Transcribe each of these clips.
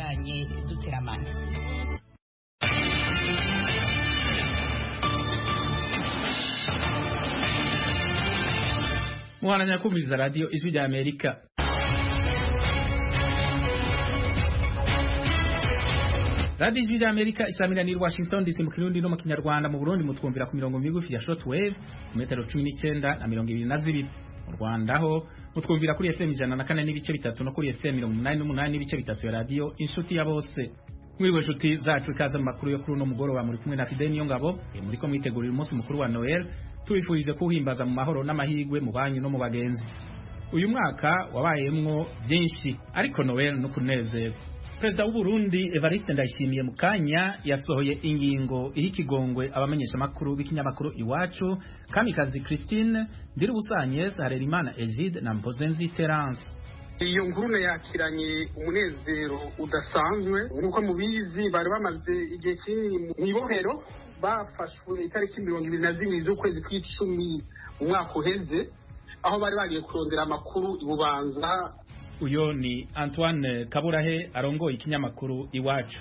tubandanye duteramana. Mwana kumviriza radio Ijwi rya Amerika. Radio Ijwi rya Amerika isamira ni Washington DC mu Kirundi no mu Kinyarwanda. Mu Burundi mutwumvira ku mirongo migufi ya shortwave metero 19 na 22. Mu Rwanda ho mutwumvira kuri FM 104 n'ibice bitatu no kuri FM 88 n'ibice bitatu ya radio Inshuti ya bose. Mwiriwe nshuti zacu ikaze mu makuru yo kuri uno mugoroba muri kumwe na Fidel Niyongabo. Muri ko mwitegurira umunsi mukuru wa Noel. Tubifurije kuhimbaza mu mahoro n'amahigwe mu banyu no mu bagenzi. Uyu mwaka wabayemwo byinshi ariko Noel no kunezerwa. Perezida w'u Burundi Evariste Ndayishimiye mu kanya yasohoye ingingo ihikigongwe abamenyesha makuru b'ikinyamakuru Iwacu, Kamikazi Christine, Ndirubusanye, Harerimana Egide na Mpozenzi Terence. Iyo nkuru yakiranye umunezero udasanzwe nuko mubizi bari bamaze igihe kinini mu ibohero, bafashwe itariki 22 z'ukwezi kw'icumi mu mwaka uheze, aho bari bagiye kurondera amakuru ibubanza. Uyo ni Antoine Kaburahe arongoye ikinyamakuru Iwacu.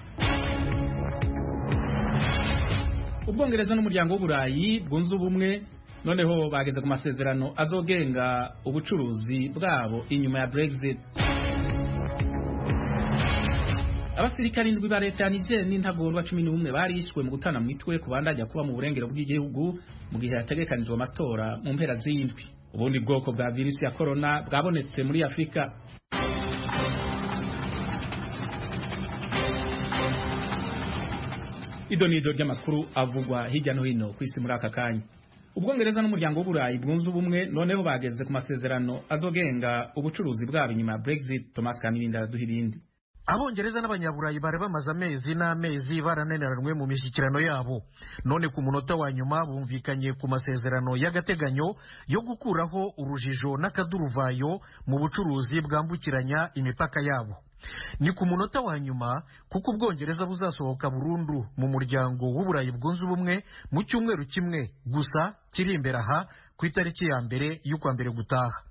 Ubwongereza n'umuryango w'Uburayi bwunze ubumwe noneho bageze ku masezerano azogenga ubucuruzi bwabo inyuma ya Brexit. Abasirikari ndwi ba leta ya Niger n'intagondwa 11 barishwe mu gutana mu mitwe kubandanya kuba mu burengero bw'igihugu mu gihe yategekanijwe amatora mu mpera z'indwi. Ubundi bwoko bwa virusi ya corona bwabonetse muri Afrika. Idonido ry'amakuru avugwa hirya no hino ku isi muri aka kanya. Ubwongereza n'umuryango w'Uburayi bwunze ubumwe noneho bageze ku masezerano azogenga ubucuruzi bwabo inyuma ya Brexit. Thomas Kamirinda araduhirindi. Abongereza n'abanyaburayi bari bamaze amezi n'amezi baraneneranwe mu mishyikirano yabo, none ku munota wa nyuma bumvikanye ku masezerano y'agateganyo yo gukuraho urujijo n'akaduruvayo mu bucuruzi bwambukiranya imipaka yabo. Ni ku munota wa nyuma kuko Ubwongereza buzasohoka burundu mu muryango w'Uburayi bwunze ubumwe mu cyumweru kimwe gusa kiri imbere aha ku itariki ya mbere y'ukwa mbere gutaha.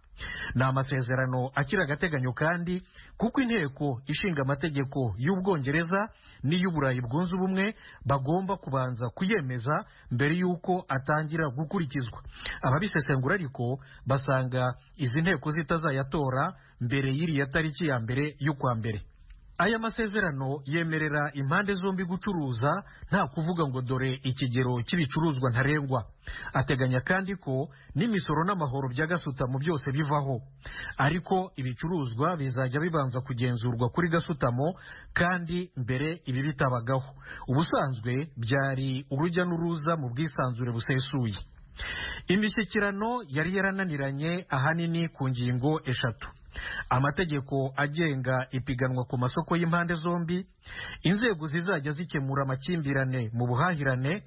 Ni amasezerano akiri agateganyo kandi kuko inteko ishinga amategeko y'Ubwongereza n'iy'Uburayi bwunze ubumwe bagomba kubanza kuyemeza mbere y'uko atangira gukurikizwa. Ababisesengura ariko basanga izi nteko zitazayatora mbere y'iriya tariki ya mbere y'ukwa mbere. Aya masezerano yemerera impande zombi gucuruza nta kuvuga ngo dore ikigero cy'ibicuruzwa ntarengwa. Ateganya kandi ko n'imisoro n'amahoro by'agasutamo byose bivaho, ariko ibicuruzwa bizajya bibanza kugenzurwa kuri gasutamo kandi mbere ibi bitabagaho. Ubusanzwe byari urujya n'uruza mu bwisanzure busesuye. Imishyikirano yari yarananiranye ahanini ku ngingo eshatu: amategeko agenga ipiganwa ku masoko y'impande zombi, inzego zizajya zikemura amakimbirane mu buhahirane,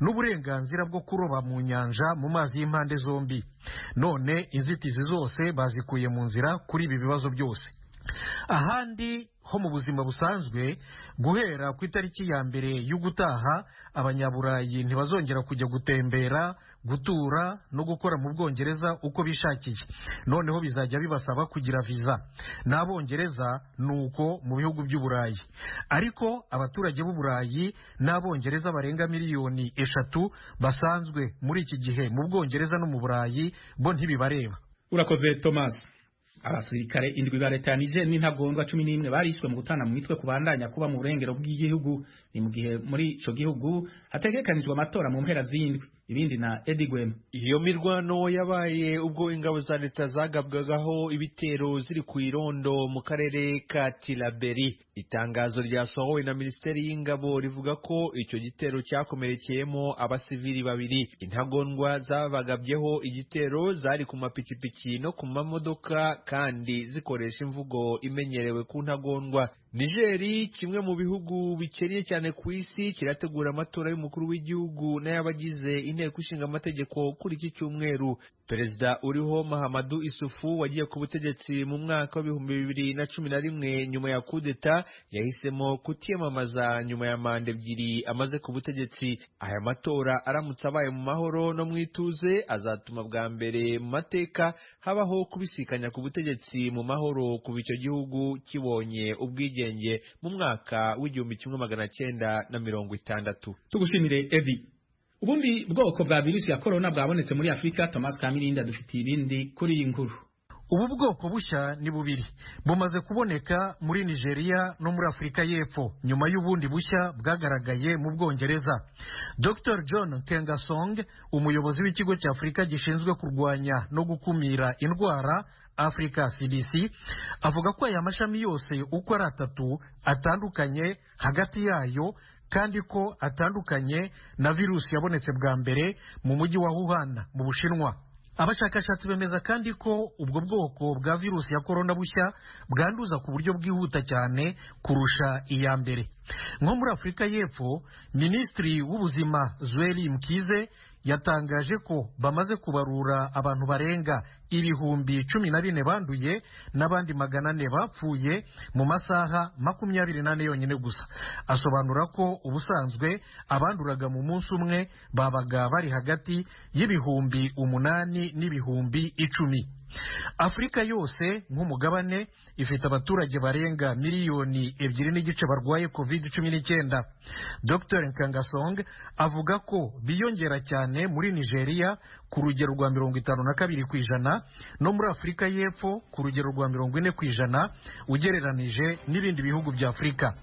n'uburenganzira bwo kuroba mu nyanja mu mazi y'impande zombi. None inzitizi zose bazikuye mu nzira kuri ibi bibazo byose. Ahandi ho mu buzima busanzwe, guhera ku itariki ya mbere y'ugutaha abanyaburayi ntibazongera kujya gutembera, gutura no gukora mu Bwongereza uko bishakiye. Noneho bizajya bibasaba kugira viza. N'Abongereza nuko mu bihugu by'Uburayi. Ariko abaturage b'Uburayi n'Abongereza barenga miliyoni 3 basanzwe muri iki gihe mu Bwongereza no mu Burayi bo ntibibareba. Urakoze Thomas. Abasirikare indwi ba leta ya Niger n'intagondwa 11 barishwe mu gutana mu mitwe kubandanya kuba mu burengero bw'igihugu. Ni mu gihe muri ico gihugu hategekanijwe amatora mu mpera z'indwi. Ibindi na Edigwem. Iyo mirwano yabaye ubwo ingabo za leta zagabwagaho ibitero ziri ku irondo mu karere ka Tilaberi. Itangazo ryasohowe na Minisiteri y'Ingabo rivuga ko icyo gitero cyakomerekeyemo abasivili babiri. Intagondwa zabagabyeho igitero zari ku mapikipiki no ku mamodoka kandi zikoresha imvugo imenyerewe ku ntagondwa. Nigeri, kimwe mu bihugu bikennye cyane ku isi, kirategura amatora y'umukuru w'igihugu n'abagize inteko ishinga amategeko kuri iki cyumweru. Perezida uriho Mahamadou Issoufou wagiye ku butegetsi mu mwaka wa 2011 nyuma ya kudeta yahisemo kutiyamamaza nyuma ya manda ebyiri amaze ku butegetsi. Aya matora aramutse abaye mu mahoro no mwituze azatuma bwa mbere mu mateka habaho kubisikanya ku butegetsi mu mahoro kuva icyo gihugu kibonye ubwigenge ubwigenge mu mwaka w'1960. Tugushimire Eddie. Ubundi bwoko bwa virusi ya corona bwabonetse muri Afrika. Thomas Kamirinda dufitiye ibindi kuri iyi nkuru. Ubu bwoko bushya ni bubiri bumaze kuboneka muri Nigeria no muri Afurika y'Epfo nyuma y'ubundi bushya bwagaragaye mu Bwongereza. Dr John Tengasong, umuyobozi w'ikigo cya Afurika gishinzwe kurwanya no gukumira indwara Africa CDC, avuga ko aya mashami yose uko ari atatu atandukanye hagati yayo kandi ko atandukanye na virusi yabonetse bwa mbere mu mujyi wa Wuhan mu Bushinwa. Abashakashatsi bemeza kandi ko ubwo bwoko bwa virusi ya corona bushya bwanduza ku buryo bwihuta cyane kurusha iya mbere. Nko muri Afurika y'Epfo, Minisitiri w'Ubuzima Zweli Mkize yatangaje ko bamaze kubarura abantu barenga 14,000 banduye n'abandi 400 bapfuye mu masaha 24 yonyine gusa. Asobanura ko ubusanzwe abanduraga mu munsi umwe babaga bari hagati y'8,000 n'10,000. Afurika yose nk'umugabane ifite abaturage barenga 2.5 miliyoni barwaye COVID-19. Dr Nkangasong avuga ko biyongera cyane muri Nigeria ku rugero rwa 52% no muri Afurika y'Epfo ku rugero rwa 40% ugereranije n'ibindi bihugu bya Afurika.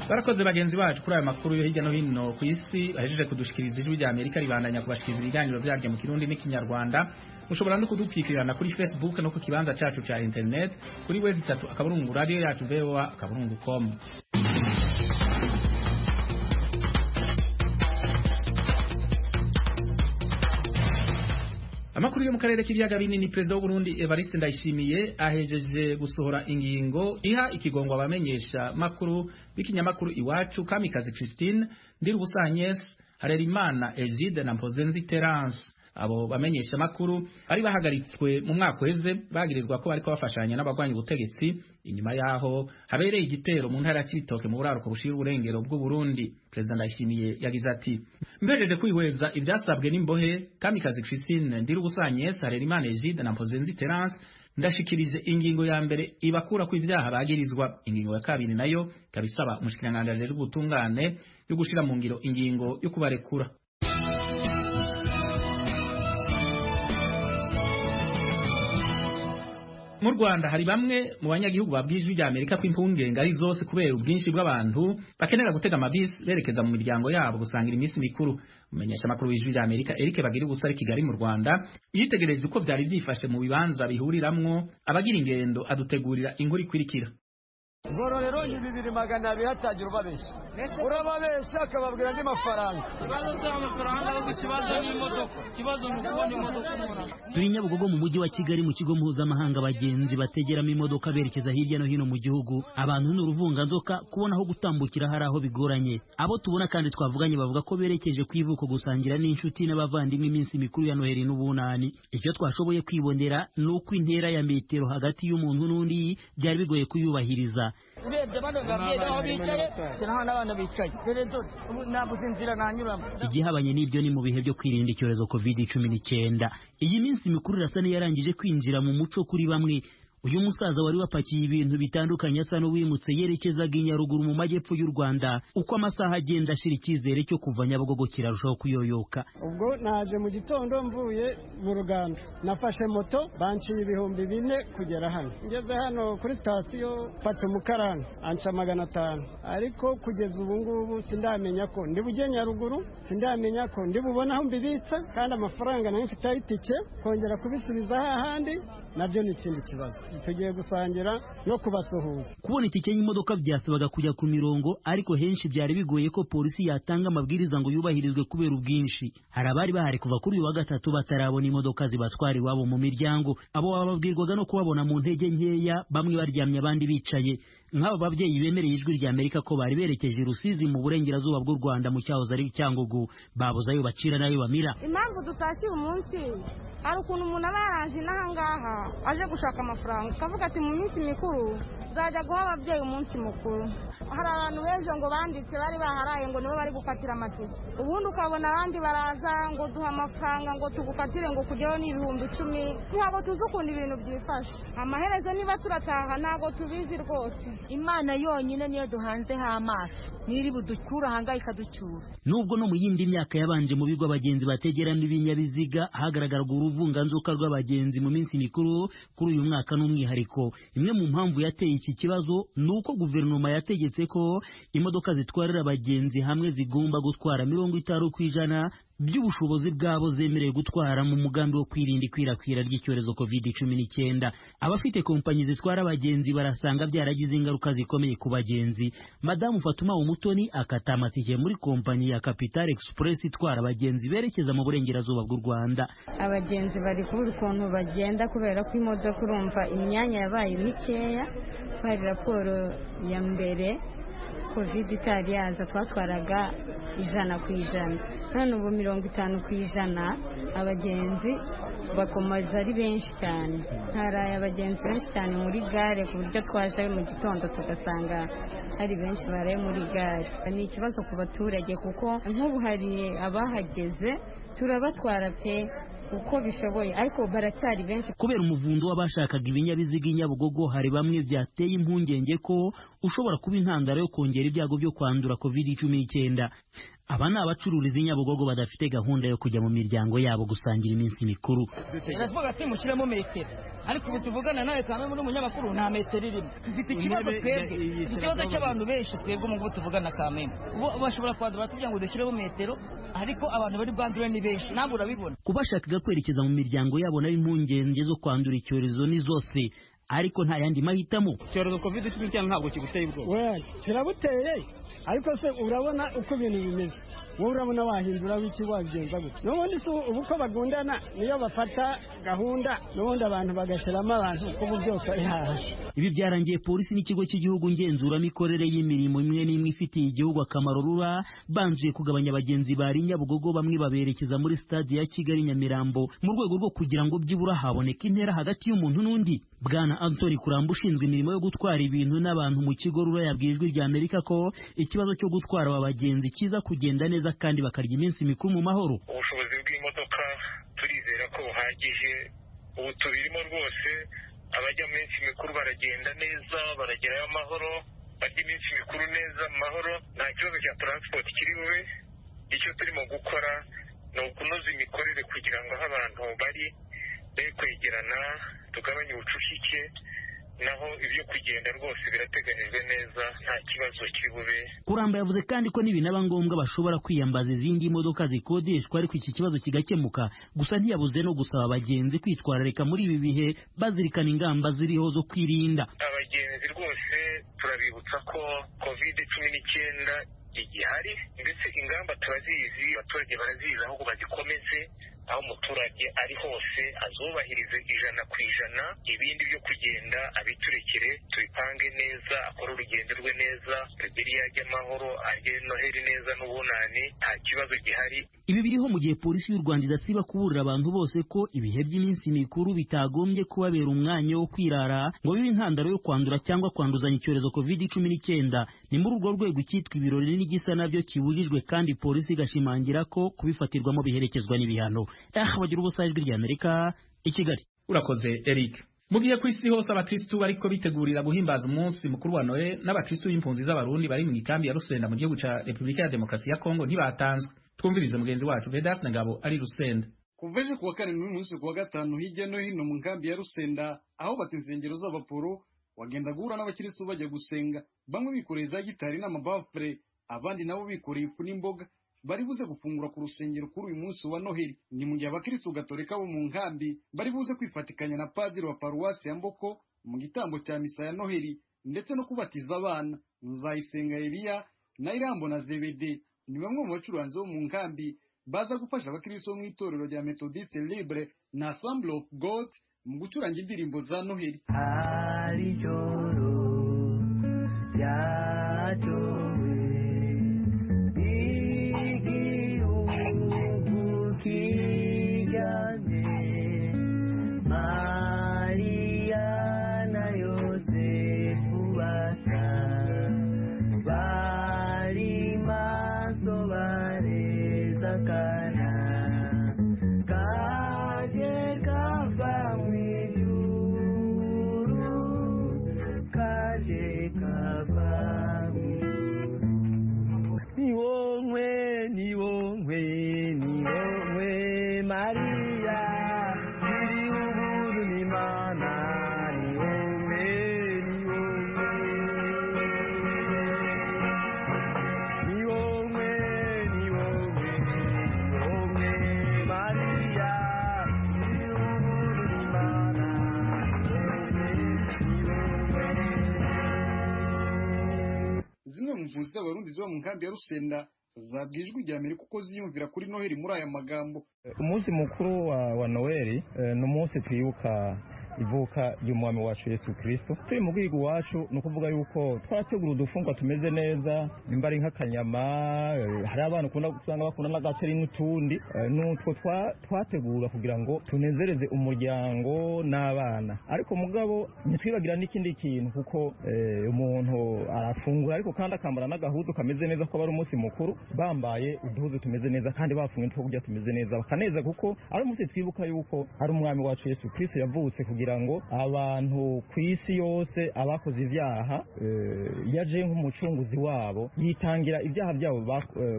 Barakoze bagenzi bacu kuri aya makuru yo hirya no hino ku isi bahejeje kudushikiriza ijwi rya Amerika ribandanya kubashikiriza ibiganiro byaryo mu Kirundi n'Ikinyarwanda. Mushobora no kudupikirana kuri Facebook no ku kibanza cacu ca internet kuri www.akaburungu radio yacu voa.com. Amakuru yo mu karere k'ibiyaga binini, Perezida w'u Burundi Evariste Ndayishimiye ahejeje gusohora ingingo iha ikigongo abamenyesha makuru b'ikinyamakuru Iwacu, Kamikazi Christine, Ndirubusanyes, Harerimana Egide na Mpozenzi Terence. Abo bamenyesha makuru ari bahagaritswe mu mwaka weze bagirizwa ko bariko bafashanya n'abagwanya ubutegetsi inyuma yaho habereye igitero mu ntara ya Cibitoke mu buraruko bushira uburengero bw'u Burundi. Perezida Ndayishimiye yagize ati: mbereje kwihweza ivyasabwe n'imbohe Kamikazi Christine, Ndirubusanyes, Harerimana Egide na Mpozenzi Terence, ndashikirije ingingo ya mbere ibakura ku ivyaha bagirizwa. Ingingo ya kabiri nayo kabisaba umushikiranganje ajejwe ubutungane yo gushira mu ngiro ingingo yo kubarekura. Mu Rwanda hari bamwe mu banyagihugu babwijwe rya Amerika ko impungenge ari zose kubera ubwinshi bw'abantu bakenera gutega amabisi berekeza mu miryango yabo gusangira iminsi mikuru. Umenyesha makuru w'ijwi rya Amerika Eric Bagirigusa ari Kigali mu Rwanda yitegereje uko byari byifashe mu bibanza bihuriramwo abagira ingendo, adutegurira inkuru ikurikira. Ngororero 2,200 hatagira ubabesha. Urababesha akababwira andi mafaranga. Ikibazo cy'amafaranga no kukibazo n'imodoka. Ikibazo ni ukubona imodoka umura. Turi Nyabugogo mu mujyi wa Kigali mu kigo mpuzamahanga abagenzi bategeramo imodoka berekeza hirya no hino mu gihugu. Abantu n'uruvunganzoka kubona aho gutambukira hari aho bigoranye. Abo tubona kandi twavuganye bavuga ko berekeje kwivuko gusangira n'inshuti n'abavandimwe iminsi mikuru ya Noheli n'Ubunani. Icyo twashoboye kwibonera nuko intera ya metero hagati y'umuntu n'undi byari bigoye kuyubahiriza. Urebye bano babyeyi aho bicaye cyangwa n'abana bicaye rero ntabwo inzira nanyuramo. Igihabanye n'ibyo ni mu bihe byo kwirinda icyorezo COVID-19. Iyi minsi mikuru irasa n'iyarangije kwinjira mu muco kuri bamwe. Uyu musaza wari wapakiye ibintu bitandukanye asa n'uwimutse yerekezaga i Nyaruguru mu majyepfo y'u Rwanda. Uko amasaha agenda ashira icyizere cyo kuva Nyabugogo kirarushaho kuyoyoka. Ubwo naje mu gitondo mvuye mu Ruganda, nafashe moto banciye 4,000 kugera hano. Ngeze hano kuri sitasiyo fata umukarani anca 500, ariko kugeza ubu ngubu sindamenya ko ndi bujye Nyaruguru, sindamenya ko ndi bubona aho mbibitsa, kandi amafaranga nayo mfite ayitike kongera kubisubiza hahandi nabyo ni ikindi kibazo. Tugiye gusangira no kubasuhuza. Kubona itike y'imodoka byasabaga kujya ku mirongo, ariko henshi byari bigoye ko polisi yatanga amabwiriza ngo yubahirizwe kubera ubwinshi. Hari abari bahari kuva kuri uyu wa gatatu batarabona imodoka zibatwara iwabo mu miryango. Abo bababwirwaga no kubabona mu ntege nkeya, bamwe baryamye abandi bicaye. nk'aba babyeyi bemereye ijwi rya Amerika ko bari berekeje i Rusizi mu burengerazuba bw'u Rwanda mu cyahoze ari Cyangugu, babuze ayo bacira n'ayo bamira. Impamvu dutashye uyu munsi hari ukuntu umuntu aba yaraje n'ahangaha aje gushaka amafaranga akavuga ati mu minsi mikuru zajya guha ababyeyi umunsi mukuru. Hari abantu b'ejo ngo banditse bari baharaye ngo nibo bari gukatira amatike, ubundi ukabona abandi baraza ngo duha amafaranga ngo tugukatire ngo kujyaho n'ibihumbi 10. Ntabwo tuzi ukuntu ibintu byifashe, amaherezo niba turataha ntabwo tubizi rwose. Imana yonyine niyo duhanzeho amaso, niri budukura ahanga ikaducyura. Nubwo no mu yindi myaka yabanje mu bigo abagenzi bategeramo ibinyabiziga hagaragaraga uruvunganzoka rw'abagenzi mu minsi mikuru, kuri uyu mwaka n'umwihariko. Imwe mu mpamvu yateye iki kibazo nuko guverinoma yategetse ko imodoka zitwarira abagenzi hamwe zigomba gutwara 50% by'ubushobozi bwabo zemerewe gutwara mu mugambi wo kwirinda ikwirakwira ry'icyorezo COVID-19. Abafite kompanyi zitwara abagenzi barasanga byaragize ingaruka zikomeye ku bagenzi. Madamu Fatuma Umutoni akata amatike muri kompanyi ya Capital Express itwara abagenzi berekeza mu burengerazuba bw'u Rwanda. Abagenzi bari kubura ukuntu bagenda kubera ko imodoka urumva imyanya yabaye mikeya. Hari raporo ya mbere COVID itari yaza twatwaraga 100%, none ubu 50% abagenzi bakomeza ari benshi cyane. Haraye abagenzi benshi cyane muri gare ku buryo twaje mu gitondo tugasanga hari benshi baraye muri gare. Ni ikibazo ku baturage kuko nk'ubu hari abahageze turabatwara pe uko bishoboye, ariko baracyari benshi. Kubera umuvundo w'abashakaga ibinyabiziga i Nyabugogo, hari bamwe byateye impungenge ko ushobora kuba intandaro yo kongera ibyago byo kwandura COVID-19. Aba ni abacururiza i Nyabugogo badafite gahunda yo kujya mu miryango yabo gusangira iminsi mikuru. Ndavuga ati mushyiremo metero, ariko ubu tuvugana nawe kandi muri umunyamakuru nta metero irimo. Dufite ikibazo twebwe, ikibazo cy'abantu benshi twebwe mu ngo tuvugana Kamembe. Bashobora kwandura kugira ngo dushyiremo metero, ariko abantu bari bwandure ni benshi, ntabwo urabibona. Kubashakaga kwerekeza mu miryango yabo nayo impungenge zo kwandura icyorezo ni zose, ariko nta yandi mahitamo. Icyorezo COVID-19 ntabwo kiguteye ubwoba. Kirabuteye, ariko se urabona uko ibintu bimeze, wowe urabona wahindura w'iki wabigenza gute? N'ubundi ubu ko bagundana niyo bafata gahunda, n'ubundi abantu bagashyiramo abantu uko byose ari hahandi. Ibi byarangiye polisi n'ikigo cy'igihugu ngenzuramikorere y'Imirimo imwe n'imwe ifitiye igihugu akamaro RURA banzuye kugabanya abagenzi bari Nyabugogo, bamwe baberekeza muri stade ya Kigali Nyamirambo mu rwego rwo kugira ngo byibura haboneke intera hagati y'umuntu n'undi. Bwana Anthony Kuramba ushinzwe imirimo yo gutwara ibintu n'abantu mu kigo RURA yabwiye ijwi rya Amerika ko ikibazo cyo gutwara aba bagenzi kiza kugenda neza kandi bakarya iminsi mikuru mu mahoro. Ubushobozi bw'imodoka turizera ko buhagije, ubu tubirimo rwose. Abajya mu minsi mikuru baragenda neza, baragerayo amahoro, barya iminsi mikuru neza mu mahoro, nta kibazo cya transport kiri bube. Icyo turimo gukora ni ukunoza imikorere kugira ngo aho abantu bari be kwegerana, tugabanye ubucucike, naho ibyo kugenda rwose birateganijwe neza, nta kibazo kiri bube. Kuramba yavuze kandi ko n'ibinaba ngombwa bashobora kwiyambaza izindi modoka zikodeshwa, ariko iki kibazo kigakemuka. Gusa ntiyabuze no gusaba abagenzi kwitwararika muri ibi bihe, bazirikana ingamba ziriho zo kwirinda. Abagenzi rwose turabibutsa ko COVID-19 igihari, ndetse ingamba turazizi, abaturage barazizi, ahubwo bazikomeze. Aho umuturage ari hose azubahirize 100%, ibindi byo kugenda abiturekere, tubipange neza, akore urugendo rwe neza, biri yajya amahoro, ajye Noheli neza n'ubunani, nta kibazo gihari. Ibi biriho mu gihe polisi y'u Rwanda idasiba kuburira abantu bose ko ibihe by'iminsi mikuru bitagombye kubabera umwanya wo kwirara ngo bibe intandaro yo kwandura cyangwa kwanduzanya icyorezo COVID-19. Ni muri urwo rwego icyitwa ibirori n'igisa nabyo kibujijwe, kandi polisi igashimangira ko kubifatirwamo biherekezwa n'ibihano. Bagira ubusa ijwi rya Amerika i Kigali. Urakoze Eric. Mu gihe ku isi hose abakristu bariko bitegurira guhimbaza umunsi mukuru wa Noel, n'abakristu b'impunzi z'abarundi bari mu ikambi ya Rusenda mu gihugu ca Republika ya Demokarasi ya Kongo ntibatanzwe. Twumvirize mugenzi wacu Vedas Ngabo ari Rusenda. Kuva ejo kuwa kane n'umunsi kuwa gatanu hirya no hino mu nkambi ya Rusenda, aho bati insengero z'abaporo wagenda guhura n'abakristu bajya gusenga, bamwe bikoreye za gitari n'amabafure, abandi nabo bikoreye ifu n'imboga. Bari buze gufungura ku rusengero kuri uyu munsi wa Noheli. Ni mu gihe abakristo gatolika bo mu nkambi bari buze kwifatikanya na padiri wa paruwasi ya Mboko mu gitambo cya misa ya Noheli, ndetse no kubatiza abana. Nzayisenga Elia na Irambo na Zebede ni bamwe mu bacuranzi bo mu nkambi baza gufasha abakristo mu itorero rya Methodiste Libre na Assembly of God mu gucuranga indirimbo za Noheli. yatowe igihugu kiganje Maria na Yosefu basa bari maso bareza kana kaje kava mwijuru kaje kava niwongwe Maria iri uburu ni mana niwongwe Maria iri uburu ni mana zimwe mu mvuzi z'abarundi ziba mu nkambi ya Rusenda zabwijwe rya Amerika uko ziyumvira kuri Noheli muri aya magambo. Umunsi mukuru wa Noheli ni umunsi twibuka ivuka ry'umwami wacu Yesu Kristo. Turi mu rwigo wacu no kuvuga yuko twarategura udufungwa tumeze neza, imbari nk'akanyama, hari abantu usanga bakunda n'agaceri n'utundi, n'utwo twategura kugira ngo tunezereze umuryango n'abana. Ariko mugabo ntitwibagira n'ikindi kintu kuko umuntu arafungura ariko kandi akambara n'agahuzu kameze neza ko bari umunsi mukuru, bambaye uduhuzu tumeze neza kandi bafunga n'utwo kurya tumeze neza bakaneza kuko ari umunsi twibuka yuko ari umwami wacu Yesu Kristo yavutse kugira ngo abantu ku isi yose abakoze ibyaha yaje nk'umucunguzi wabo yitangira ibyaha byabo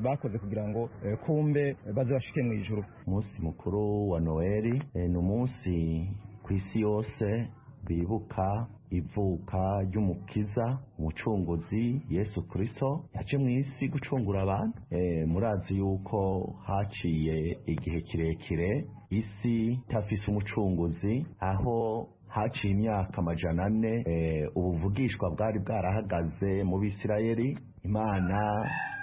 bakoze kugira ngo kumbe baze bashike mu ijuru. Umunsi mukuru wa Noheli ni umunsi ku isi yose bibuka ivuka ry'umukiza umucunguzi Yesu Kristo yaje mu isi gucungura abantu. Murazi yuko haciye igihe kirekire isi itafise umucunguzi, aho haciye imyaka 400 ubuvugishwa bwari bwarahagaze mu Bisirayeli, Imana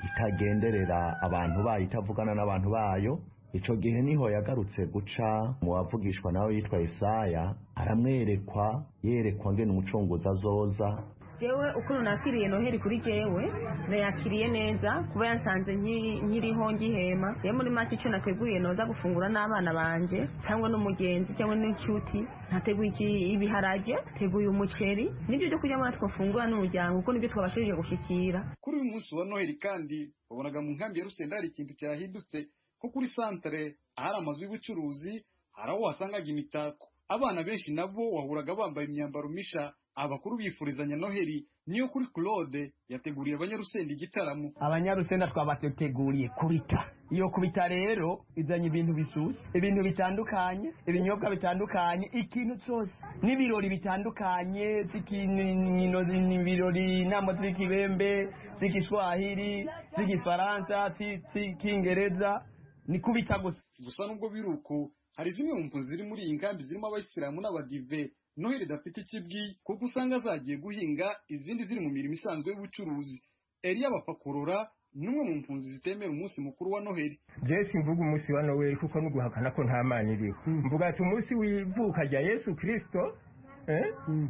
itagenderera abantu bayo, itavugana n'abantu bayo. Ico gihe niho yagarutse guca mu bavugishwa nawe yitwa Yesaya, aramwerekwa yerekwa ngene umucunguzi azoza. Jewe ukuntu nakiriye Noheli kuri jewe nayakiriye neza kuba yansanze nkiriho ngihema. Rero muri make icyo nateguye noza gufungura n'abana banje cyangwa n'umugenzi cyangwa n'inshuti, ntateguye ibiharage, teguye umuceri n'ibyo byo kurya muri twafungura n'umuryango kuko nibyo twabashije gushikira. Kuri uyu munsi wa Noheli kandi wabonaga mu nkambi ya Rusenda hari ikintu cyahindutse, ko kuri santere ahari amazu y'ubucuruzi hari aho wasangaga imitako. Abana benshi nabo wahuraga bambaye imyambaro misha, abakuru bifurizanya Noheli. Niyo kuri Claude yateguriye abanyarusenda igitaramo. Abanyarusenda twabateguriye kubita. Iyo kubita rero izanye ibintu bisuse, ibintu bitandukanye, ibinyobwa bitandukanye, ikintu cyose n'ibirori bitandukanye, z'ikinino n'ibirori, inama z'ikibembe, z'Igiswahili, z'Igifaransa, z'Ikingereza, ni kubita gusa nubwo biruko hari zimwe mu mpunzi ziri muri iyi nkambi zirimo abayisilamu n'abadive Noheli idafite ikibwi kuko usanga zagiye guhinga, izindi ziri mu mirimo isanzwe y'ubucuruzi. Elia Bapakurora numwe mu mpunzi zitemera umunsi mukuru wa Noheli. Jesi mvuga umunsi wa Noheli kuko nuguhakana ko nta Mana iriho. Mvuga ati umunsi w'ivuka rya Yesu Kristo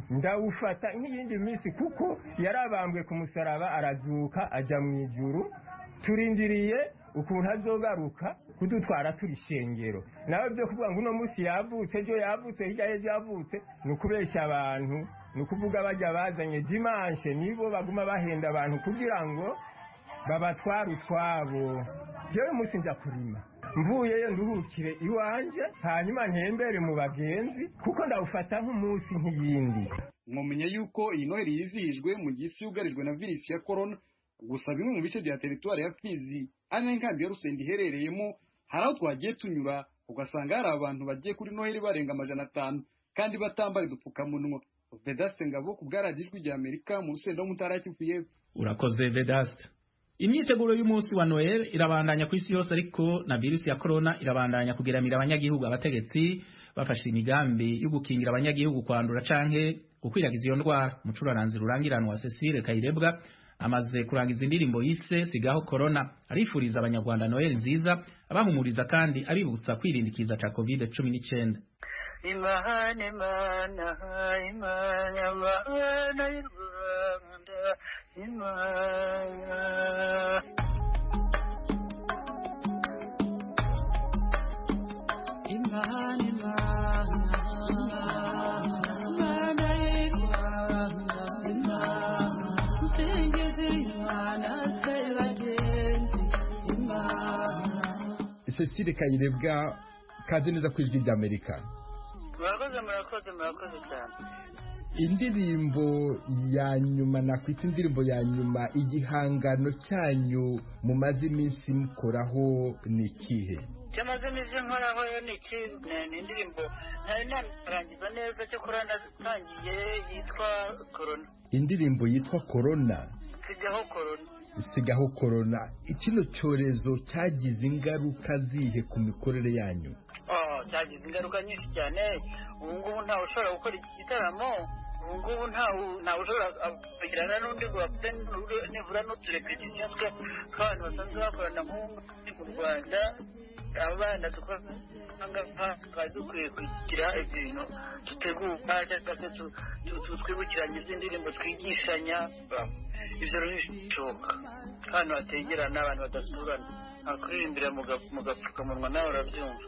ndawufata nk'iyindi minsi kuko yarabambwe ku musaraba arazuka ajya mu ijuru, turindiriye ukuntu azogaruka kudutwara turi shengero. Nawe byo kuvuga ngo uno munsi yavutse, ejo yavutse, hirya y'ejo yavutse, ni ukubeshya abantu, ni ukuvuga bajya bazanye dimanche nibo baguma bahenda abantu kugira ngo babatware utwabo. Jewe munsi njya kurima, mvuyeyo nduhukire iwanje, hanyuma ntembere mu bagenzi kuko ndawufata nk'umunsi nk'iyindi. Mwomenya yuko iyi Noheli yizihijwe mu gihe isi yugarijwe na virusi ya corona. Gusa bimwe mu bice bya teritwari ya Fizi ari n'inkambi ya Rusenda iherereyemo, hari aho twagiye tunyura ugasanga hari abantu bagiye kuri Noheli barenga 500 kandi batambaye udupfukamunwa. Vedaste Ngabo ku bwaragijwe rya Amerika mu Rusenda w'Umutara Kivuye. Urakoze Vedaste. Imyiteguro y'umunsi wa Noel irabandanya ku isi yose, ariko na virusi ya corona irabandanya kugeramira abanyagihugu. Abategetsi bafashe imigambi yo gukingira abanyagihugu kwandura canke gukwiragiza iyo ndwara. Umucuraranzi rurangiranwa Cecile Kayirebwa amaze kurangiza indirimbo yise Sigaho Corona, arifuriza abanyarwanda Noel nziza, abahumuriza kandi abibutsa kwirindikiza ca COVID-19. Imana y'u Rwanda Cecile Kayirebwa, kaze neza ku Ijwi ry'Amerika. murakoze cyane. Indirimbo ya nyuma, nakwita indirimbo ya nyuma, igihangano cyanyu mumaze iminsi mukoraho ni ikihe? Cyamaze iminsi nkoraho ni indirimbo ntari narangiza neza, cyo kurana tangiye yitwa Corona. Indirimbo yitwa Corona. Sigaho Corona. Ikino cyorezo cyagize ingaruka zihe ku mikorere yanyu? Cyagize ingaruka nyinshi cyane. Ubu ngubu ntawe ushobora gukora iki gitaramo, ubu ngubu ntawe ushobora kugirana n'undi ngo bafite nibura n'uturepetisiyo tw'abantu basanzwe bakorana mu Rwanda. Abana tukaba dukwiye kugira ibintu dutegura cyangwa se twibukiranya iz'indirimbo twigishanya. Ibyo rero ntibishoboka, hano hategerana abantu badasurana, ntakuririmbira mu gapfukamunwa, nawe urabyumva.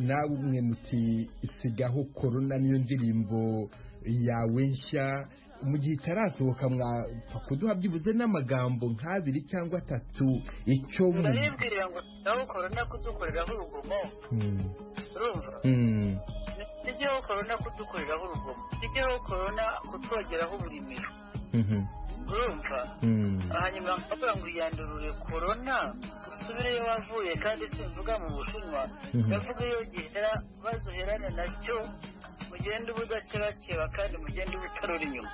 Nawe umwe muti Sigaho Corona niyo ndirimbo yawe nshya, mu gihe itarasohoka mwapfa kuduha byibuze n'amagambo nk'abiri cyangwa atatu icyo ndabibwirira ngo Sigaho Corona kudukoreraho urugomo. Urumva? Sigaho Corona kudukoreraho urugomo, Sigaho Corona kutwogeraho uburimiro. Urumva? Hanyuma bakavuga ngo yandurure Corona usubireyo wavuye, kandi simvuga mu Bushinwa, ndavuga iyo gihera bazoherana nacyo, mugende ubudakebakeba kandi mugende ubutarura inyuma.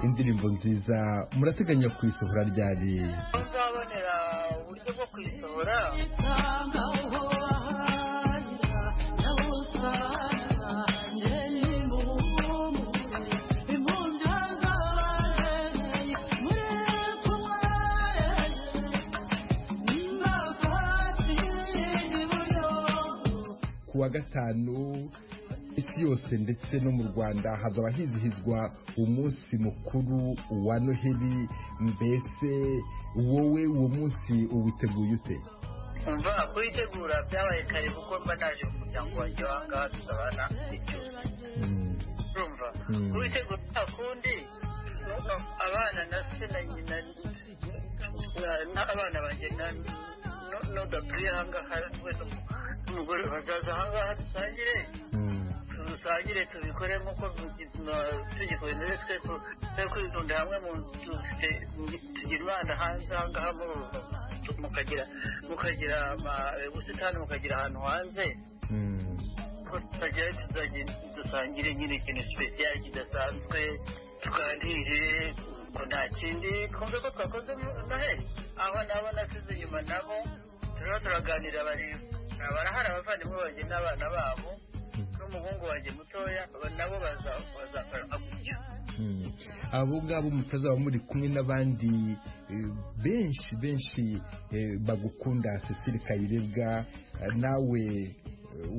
Indirimbo nziza. Murateganya kuyisohora ryari? Uzabonera uburyo bwo kuyisohora. Kuwa gatanu isi yose ndetse no mu Rwanda hazaba hizihizwa umunsi mukuru wa Noheli. Mbese wowe uwo munsi uwiteguye ute? Umva, kuyitegura byabaye kare kuko mba naje mu muryango wanjye w'ahangaha dusabana icyo. Urumva? Kuyitegura nta kundi, abana na se na nyina n'abana banjye n'udatuye ahangaha wese umugore bazaza ahangaha dusangire tubikore nk'uko tugikoze ndetse twe kwitunda hamwe mu tugira Imana hanze ahangaha mukagira ubusitani, mukagira ahantu hanze dusangire nyine ikintu sipesiyali kidasanzwe, tuganire ko nta kindi twumve ko twakoze Noheli. Aho nabo nasize inyuma nabo turimo turaganira, barahari abavandimwe banjye n'abana babo n'umuhungu wanjye mutoya, nabo bazakora gutyo. Abo ngabo mutazaba muri kumwe n'abandi benshi bagukunda. Cecile Kayirebwa, nawe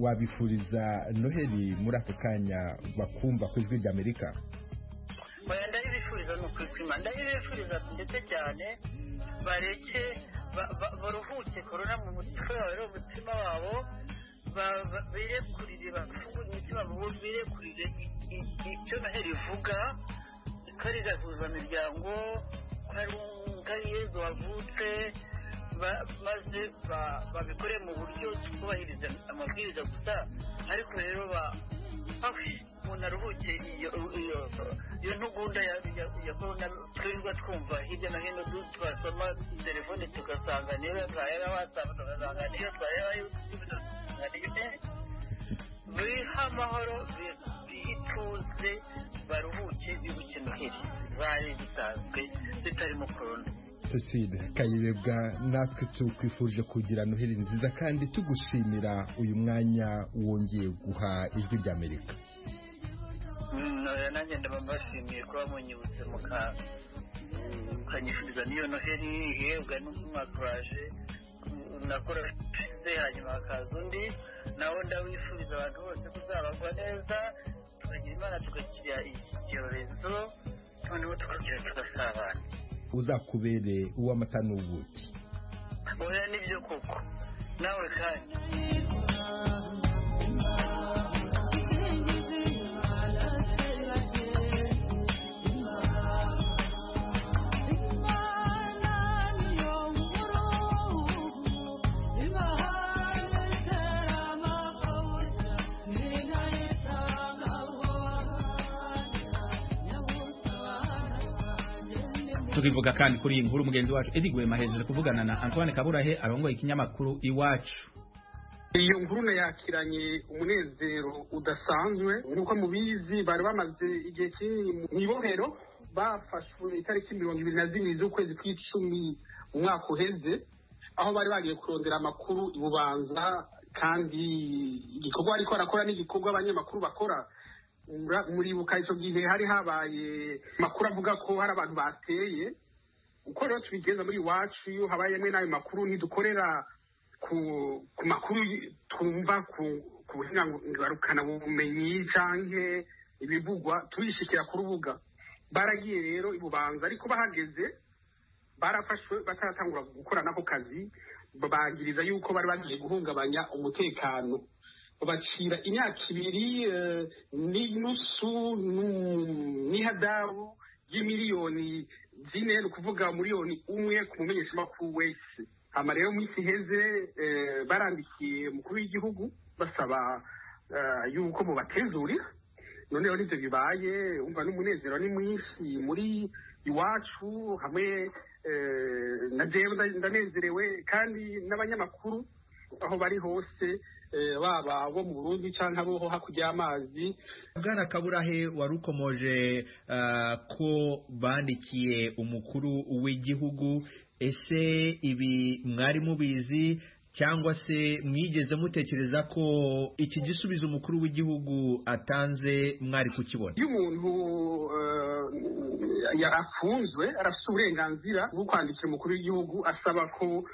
wabifuriza Noheli muri aka kanya bakumva ku Ijwi ry'Amerika? Ndabifuriza ni ukwipima, ndabifuriza ndetse cyane bareke baruhuke Corona mu mutima wabo, birekurire, bafungure imitima wabo, birekurire icyo Noheli ivuga, ko ari gahuzamiryango, ko ari Yezu wavutse, maze babikore mu buryo twubahiriza amabwiriza gusa. Ariko rero umuntu aruhuke iyo ntugunda ya Corona twirirwa twumva hirya no hino, twasoma telefone tugasanga niyo twareba WhatsApp, tugasanga niyo twareba YouTube, biha amahoro, bituze, baruhuke, bibuke Noheli zari zisanzwe zitarimo Corona. Cecile Kayirebwa, natwe tukwifurije kugira Noheli nziza kandi tugushimira uyu mwanya wongeye guha Ijwi ry'Amerika. Nanjye ndabashimiye kuba munyibutse mukanyifuriza n'iyo Noheli ihebwa n'umwaka waje nakora ushize, hanyuma hakaza undi, nawo ndawifuriza abantu bose kuzabagwa neza, tukagira Imana tugakira iki cyorezo, noneho tukagira tugasabana. Uzakubere uw'amata n'ubuki. Oya nibyo koko nawe kandi. Tukivuga kandi kuri iyi nkuru mugenzi wacu Eddie Gwema hejeje kuvugana na Antoine Kaburahe arongoye ikinyamakuru Iwacu. Iyo nkuru yakiranye umunezero udasanzwe nk'uko mubizi bari bamaze igihe kinini mu ibohero bafashwe itariki 22 z'ukwezi kw'icumi umwaka uheze aho bari bagiye kurondera amakuru ibubanza kandi igikorwa ariko arakora n'igikorwa abanyamakuru bakora. Muribuka icyo gihe hari habaye makuru avuga ko hari abantu bateye uko rero tubigeza muri Iwacu iyo habaye mwe n'ayo makuru ntidukorera ku makuru twumva ku buhingarukana bumenyi canke ibivugwa turishikira ku rubuga. Baragiye rero ibubanza ariko bahageze barafashwe bataratangura gukora nako kazi bagiriza yuko bari bagiye guhungabanya umutekano. Bacira imyaka 2 n'inusu n'ihadabu y'imiliyoni 4 ukuvuga miliyoni 1 ku mumenyesha makuru wese. Hama rero mu isi heze barandikiye mukuru w'igihugu basaba yuko mu batezurira noneho nivyo bibaye umva n'umunezero ni mwinshi muri Iwacu hamwe na jewe ndanezerewe kandi n'abanyamakuru aho bari hose baba bo mu Burundi canke abo hakurya y'amazi. Bwana Kaburahe warukomoje ko bandikiye umukuru w'igihugu, ese ibi mwari mubizi cyangwa se mwigeze mutekereza ko iki gisubizo umukuru w'igihugu atanze mwari kukibona? Iyo umuntu yarafunzwe arafite uburenganzira bwo kwandikira umukuru w'igihugu asaba ko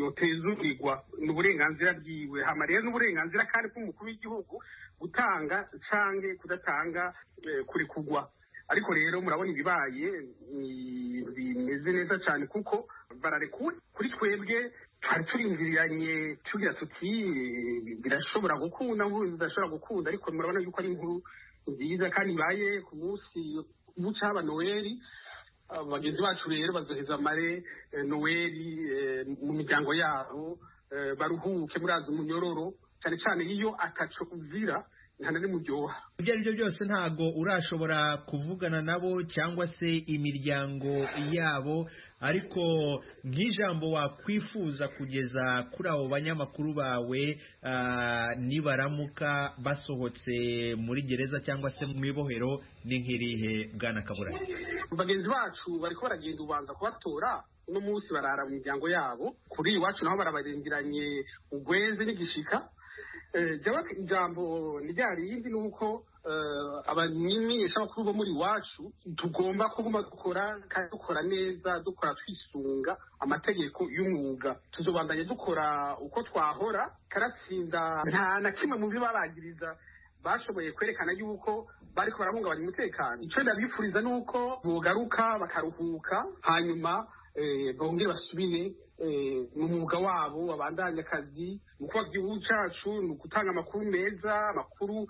yotezurirwa n'uburenganzira bwiwe. Hama rero n'uburenganzira kandi bw'umukuru w'igihugu gutanga canke kudatanga kuri kugwa. Ariko rero murabona ibibaye bimeze neza cyane kuko bararekuwe. Kuri twebwe twari turindiriranye tugira tuti birashobora gukunda bidashobora gukunda, ariko murabona yuko ari inkuru nziza kandi ibaye ku munsi w'ucaba Noeli. Bagenzi bacu rero bazoheza amare Noeli mu miryango yabo baruhuke murazi umunyororo cyane cyane iyo ataco uzira ntanari muryoha. Ibyo ari byo byose ntago urashobora kuvugana nabo cyangwa se imiryango yabo, ariko nk'ijambo wakwifuza kugeza kuri abo banyamakuru bawe nibaramuka basohotse muri gereza cyangwa se mu ibohero ni nk'irihe Bwana Kaburahe? Bagenzi bacu bariko baragenda ubanza kubatora uno munsi barara mu miryango yabo. Kuri Iwacu naho barabarengeranye ugweze n'igishika. Ijambo ryari yindi nuko abamenyesha bakuru bo muri Iwacu tugomba kuguma dukora kandi dukora neza, dukora twisunga amategeko y'umwuga. Tuzobandanye dukora uko twahora karatsinda nta na kimwe mu bibabagiriza bashoboye kwerekana yuko bariko barahungabanya umutekano. Ico ndabifuriza nuko bogaruka bakaruhuka hanyuma bongere basubire mu mwuga wabo babandanya akazi mu kuba igihugu cacu ni ugutanga amakuru meza, amakuru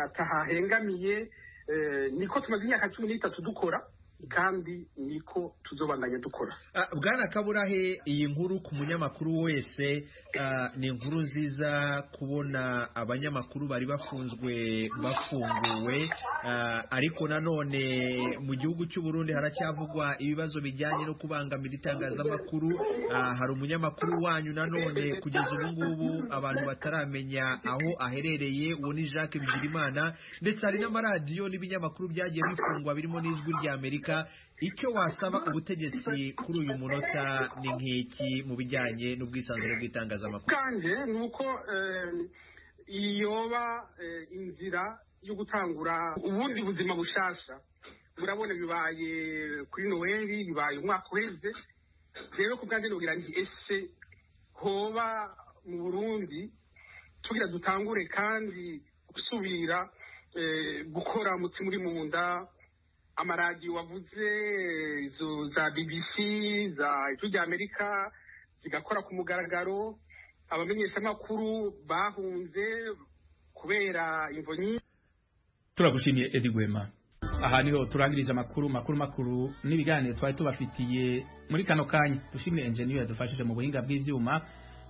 atahahengamiye. Niko tumaze imyaka 13 dukora kandi niko tuzobandanya dukora. Bwana Kaburahe, iyi nkuru ku munyamakuru wese ni inkuru nziza kubona abanyamakuru bari bafunzwe bafunguwe, ariko nanone mu gihugu cy'u Burundi haracyavugwa ibibazo bijyanye no kubangamira itangazamakuru. Hari umunyamakuru wanyu nanone kugeza ubu ngubu abantu bataramenya aho aherereye, uwo ni Jacques Bigirimana, ndetse hari n'amaradiyo n'ibinyamakuru byagiye bifungwa birimo n'Ijwi ry'Amerika. Icyo wasaba ubutegetsi kuri uyu munota ni nk'iki mu bijyanye n'ubwisanzure bw'itangazamakuru? Kanje nuko iyoba inzira yo gutangura ubundi buzima bushasha. Murabona bibaye kuri Noeli, bibaye umwaka uheze. Rero ku bwanjye nogira nti ese hoba mu Burundi tugira dutangure kandi gusubira gukora umutima uri mu nda, amaradiyo wavuze izo za BBC za ijwi rya Amerika zigakora ku mugaragaro, abamenyeshamakuru bahunze kubera imvo nyinshi. Turagushimiye Edi Gwema. Aha niho turangirije amakuru n'ibiganiro twari tubafitiye muri kano kanya. Dushimire engineer yadufashije mu buhinga bw'ivyuma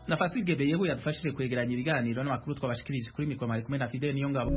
na Fasigebe yeho yadufashije kwegeranya ibiganiro n'amakuru twabashikirije kuri mikoro mari kumwe na Fidel Niyongabo.